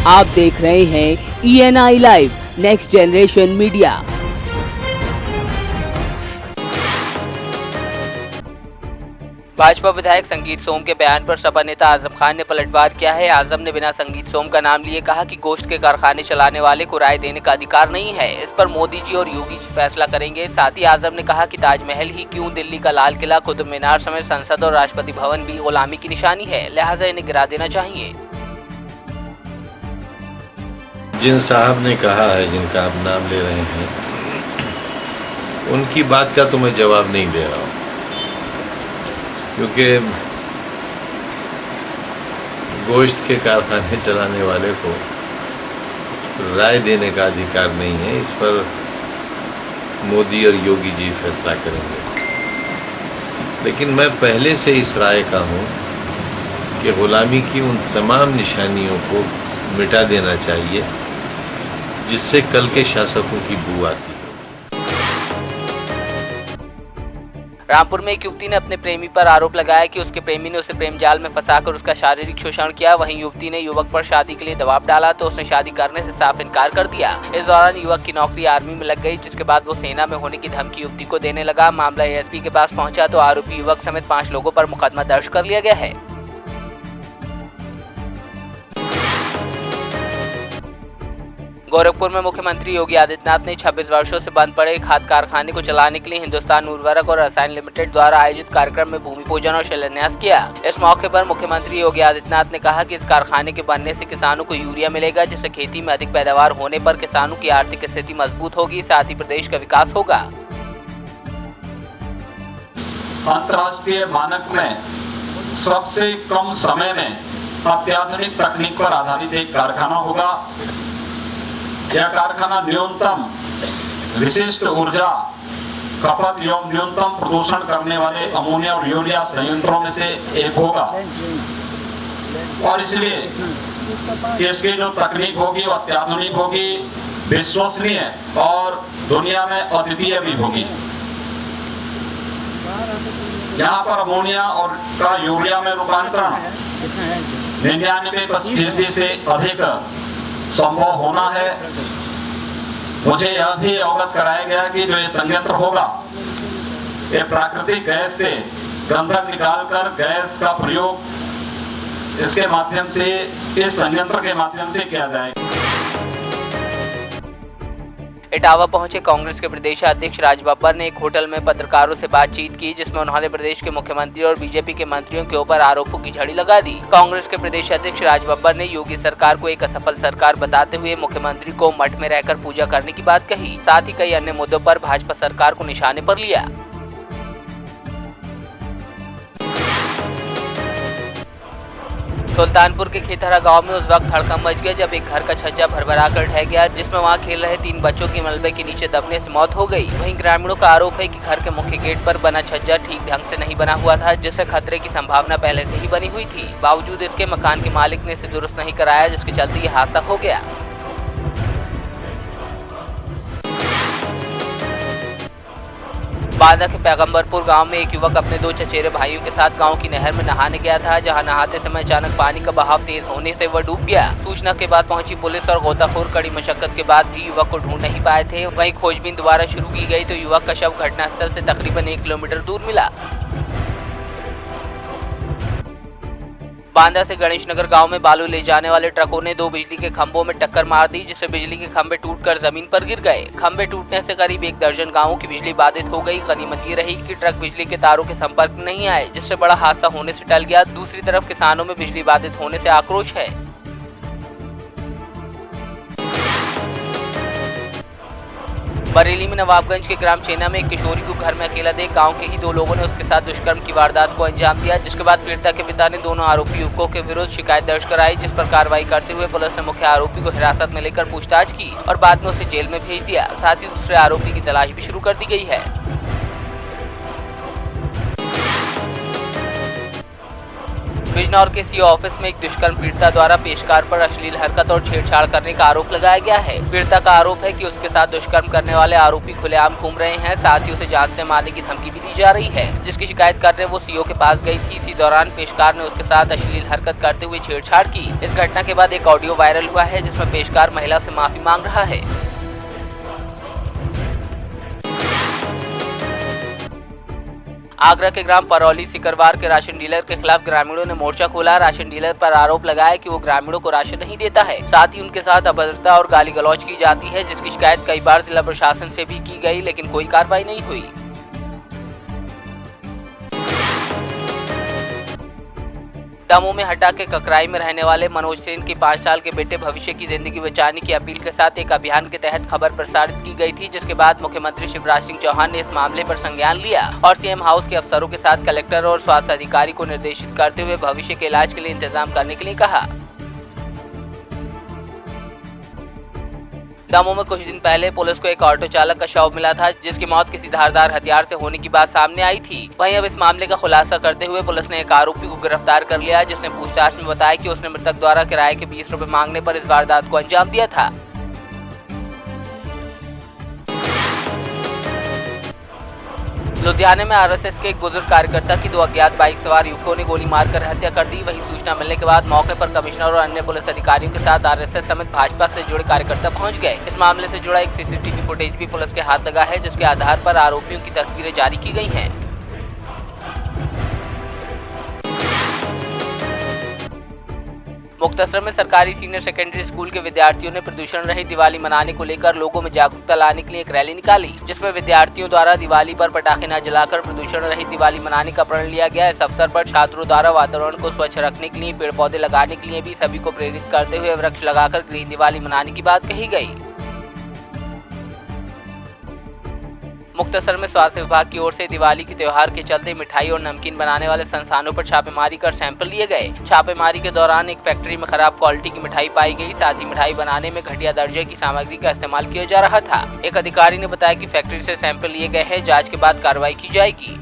आप देख रहे हैं ENI live next generation media. Bhajpa विधायक संगीत सोम के बयान पर सपा नेता आजम खान ने पलटवार किया है। आजम ने बिना संगीत सोम का नाम लिए कहा कि गोश्त के कारखाने चलाने वाले को राय देने का अधिकार नहीं है। इस पर मोदी जी और योगी जी फैसला करेंगे। साथ ही आजम ने कहा कि ताजमहल ही क्यों, दिल्ली का लाल किला, कुतुब मीनार समेत संसद और राष्ट्रपति भवन भी गुलामी की निशानी है, लिहाजा इन्हें गिरा देना चाहिए। जिन साहब ने कहा है, जिनका आप नाम ले रहे हैं, उनकी बात का तो मैं जवाब नहीं दे रहा हूँ, क्योंकि गोश्त के कारखाने चलाने वाले को राय देने का अधिकार नहीं है। इस पर मोदी और योगी जी फैसला करेंगे। लेकिन मैं पहले से इस राय का हूँ कि गुलामी की उन तमाम निशानियों को मिटा देना चाहिए जिससे कल के शासकों की बू आती है। रामपुर में एक युवती ने अपने प्रेमी पर आरोप लगाया कि उसके प्रेमी ने उसे प्रेम जाल में फंसाकर उसका शारीरिक शोषण किया। वहीं युवती ने युवक पर शादी के लिए दबाव डाला तो उसने शादी करने से साफ इनकार कर दिया। इस दौरान युवक की नौकरी आर्मी में लग गई, जिसके बाद वो सेना में होने की धमकी युवती को देने लगा। मामला ASP के पास पहुंचा तो आरोपी युवक समेत 5 लोगों पर मुकदमा दर्ज कर लिया गया है। गोरखपुर में मुख्यमंत्री योगी आदित्यनाथ ने 26 वर्षों से बंद पड़े खाद कारखाने को चलाने के लिए हिंदुस्तान उर्वरक और रसायन लिमिटेड द्वारा आयोजित कार्यक्रम में भूमि पूजन और शिलान्यास किया। इस मौके पर मुख्यमंत्री योगी आदित्यनाथ ने कहा कि इस कारखाने के बनने से किसानों को यूरिया मिलेगा, जिससे खेती में अधिक पैदावार होने पर किसानों की आर्थिक स्थिति मजबूत होगी, साथ ही प्रदेश का विकास होगा। अंतर्राष्ट्रीय मानक में सबसे कम समय में अत्याधुनिक तकनीक पर आधारित एक कारखाना होगा। यह कारखाना न्यूनतम विशिष्ट ऊर्जा खपत एवं न्यूनतम प्रदूषण करने वाले अमोनिया और यूरिया संयंत्रों में से एक होगा और इसलिए इसकी जो तकनीक होगी वो अत्याधुनिक होगी, विश्वसनीय और दुनिया में अद्वितीय भी होगी। यहाँ पर अमोनिया और का यूरिया में रूपांतरण 99% से अधिक संभव होना है। मुझे यह भी अवगत कराया गया कि जो ये संयंत्र होगा, ये प्राकृतिक गैस से गंधक निकालकर गैस का प्रयोग इसके माध्यम से, इस संयंत्र के माध्यम से किया जाएगा। इटावा पहुंचे कांग्रेस के प्रदेश अध्यक्ष राज बब्बर ने एक होटल में पत्रकारों से बातचीत की, जिसमें उन्होंने प्रदेश के मुख्यमंत्री और बीजेपी के मंत्रियों के ऊपर आरोपों की झड़ी लगा दी। कांग्रेस के प्रदेश अध्यक्ष राज बब्बर ने योगी सरकार को एक असफल सरकार बताते हुए मुख्यमंत्री को मठ में रहकर पूजा करने की बात कही। साथ ही कई अन्य मुद्दों पर भाजपा सरकार को निशाने पर लिया। सुल्तानपुर के खेतहरा गांव में उस वक्त हड़कंप मच गया जब एक घर का छज्जा भरभरा कर ढह गया, जिसमें वहां खेल रहे 3 बच्चों की मलबे के नीचे दबने से मौत हो गई। वहीं ग्रामीणों का आरोप है कि घर के मुख्य गेट पर बना छज्जा ठीक ढंग से नहीं बना हुआ था, जिससे खतरे की संभावना पहले से ही बनी हुई थी। बावजूद इसके मकान के मालिक ने इसे दुरुस्त नहीं कराया, जिसके चलते ये हादसा हो गया। बांदा के पैगंबरपुर गांव में एक युवक अपने 2 चचेरे भाइयों के साथ गांव की नहर में नहाने गया था, जहां नहाते समय अचानक पानी का बहाव तेज होने से वह डूब गया। सूचना के बाद पहुंची पुलिस और गोताखोर कड़ी मशक्कत के बाद भी युवक को ढूंढ नहीं पाए थे। वहीं खोजबीन दोबारा शुरू की गई तो युवक का शव घटनास्थल से तकरीबन 1 किलोमीटर दूर मिला। बांदा से गणेश नगर गांव में बालू ले जाने वाले ट्रकों ने 2 बिजली के खंभों में टक्कर मार दी, जिससे बिजली के खंभे टूटकर जमीन पर गिर गए। खंभे टूटने से करीब 1 दर्जन गांवों की बिजली बाधित हो गई। गनीमत ये रही कि ट्रक बिजली के तारों के संपर्क में नहीं आए, जिससे बड़ा हादसा होने से टल गया। दूसरी तरफ किसानों में बिजली बाधित होने से आक्रोश है। बरेली में नवाबगंज के ग्राम चेना में एक किशोरी को घर में अकेला देख गांव के ही 2 लोगों ने उसके साथ दुष्कर्म की वारदात को अंजाम दिया, जिसके बाद पीड़िता के पिता ने दोनों आरोपी युवकों के विरुद्ध शिकायत दर्ज कराई, जिस पर कार्रवाई करते हुए पुलिस ने मुख्य आरोपी को हिरासत में लेकर पूछताछ की और बाद में उसे जेल में भेज दिया। साथ ही दूसरे आरोपी की तलाश भी शुरू कर दी गई है। बिजनौर के सीओ ऑफिस में एक दुष्कर्म पीड़िता द्वारा पेशकार पर अश्लील हरकत और छेड़छाड़ करने का आरोप लगाया गया है। पीड़िता का आरोप है कि उसके साथ दुष्कर्म करने वाले आरोपी खुलेआम घूम रहे हैं, साथ ही उसे जान से मारने की धमकी भी दी जा रही है, जिसकी शिकायत करने वो सीओ के पास गई थी। इसी दौरान पेशकार ने उसके साथ अश्लील हरकत करते हुए छेड़छाड़ की। इस घटना के बाद एक ऑडियो वायरल हुआ है जिसमें पेशकार महिला से माफी मांग रहा है। आगरा के ग्राम परौली सिकरवार के राशन डीलर के खिलाफ ग्रामीणों ने मोर्चा खोला। राशन डीलर पर आरोप लगाया कि वो ग्रामीणों को राशन नहीं देता है, साथ ही उनके साथ अभद्रता और गाली गलौज की जाती है, जिसकी शिकायत कई बार जिला प्रशासन से भी की गई, लेकिन कोई कार्रवाई नहीं हुई। दमोह में हटा के ककराई में रहने वाले मनोज सेन के 5 साल के बेटे भविष्य की जिंदगी बचाने की अपील के साथ एक अभियान के तहत खबर प्रसारित की गई थी, जिसके बाद मुख्यमंत्री शिवराज सिंह चौहान ने इस मामले पर संज्ञान लिया और सीएम हाउस के अफसरों के साथ कलेक्टर और स्वास्थ्य अधिकारी को निर्देशित करते हुए भविष्य के इलाज के लिए इंतजाम करने के लिए कहा। दमोह में कुछ दिन पहले पुलिस को एक ऑटो चालक का शव मिला था, जिसकी मौत किसी धारदार हथियार से होने की बात सामने आई थी। वहीं अब इस मामले का खुलासा करते हुए पुलिस ने एक आरोपी को गिरफ्तार कर लिया, जिसने पूछताछ में बताया कि उसने मृतक द्वारा किराए के 20 रुपए मांगने पर इस वारदात को अंजाम दिया था। लुधियाना में आरएसएस के एक बुजुर्ग कार्यकर्ता की 2 अज्ञात बाइक सवार युवकों ने गोली मारकर हत्या कर दी। वहीं सूचना मिलने के बाद मौके पर कमिश्नर और अन्य पुलिस अधिकारियों के साथ आरएसएस समेत भाजपा से जुड़े कार्यकर्ता पहुंच गए। इस मामले से जुड़ा एक सीसीटीवी फुटेज भी पुलिस के हाथ लगा है, जिसके आधार पर आरोपियों की तस्वीरें जारी की गई हैं। मुक्तसर में सरकारी सीनियर सेकेंडरी स्कूल के विद्यार्थियों ने प्रदूषण रहित दिवाली मनाने को लेकर लोगों में जागरूकता लाने के लिए एक रैली निकाली, जिसमें विद्यार्थियों द्वारा दिवाली पर पटाखे न जलाकर प्रदूषण रहित दिवाली मनाने का प्रण लिया गया। इस अवसर पर छात्रों द्वारा वातावरण को स्वच्छ रखने के लिए पेड़ पौधे लगाने के लिए भी सभी को प्रेरित करते हुए वृक्ष लगाकर ग्रीन दिवाली मनाने की बात कही गई। मुक्तसर में स्वास्थ्य विभाग की ओर से दिवाली के त्योहार के चलते मिठाई और नमकीन बनाने वाले संस्थानों पर छापेमारी कर सैंपल लिए गए। छापेमारी के दौरान एक फैक्ट्री में खराब क्वालिटी की मिठाई पाई गई, साथ ही मिठाई बनाने में घटिया दर्जे की सामग्री का इस्तेमाल किया जा रहा था। एक अधिकारी ने बताया कि फैक्ट्री से सैंपल लिए गए हैं, जांच के बाद कार्रवाई की जाएगी।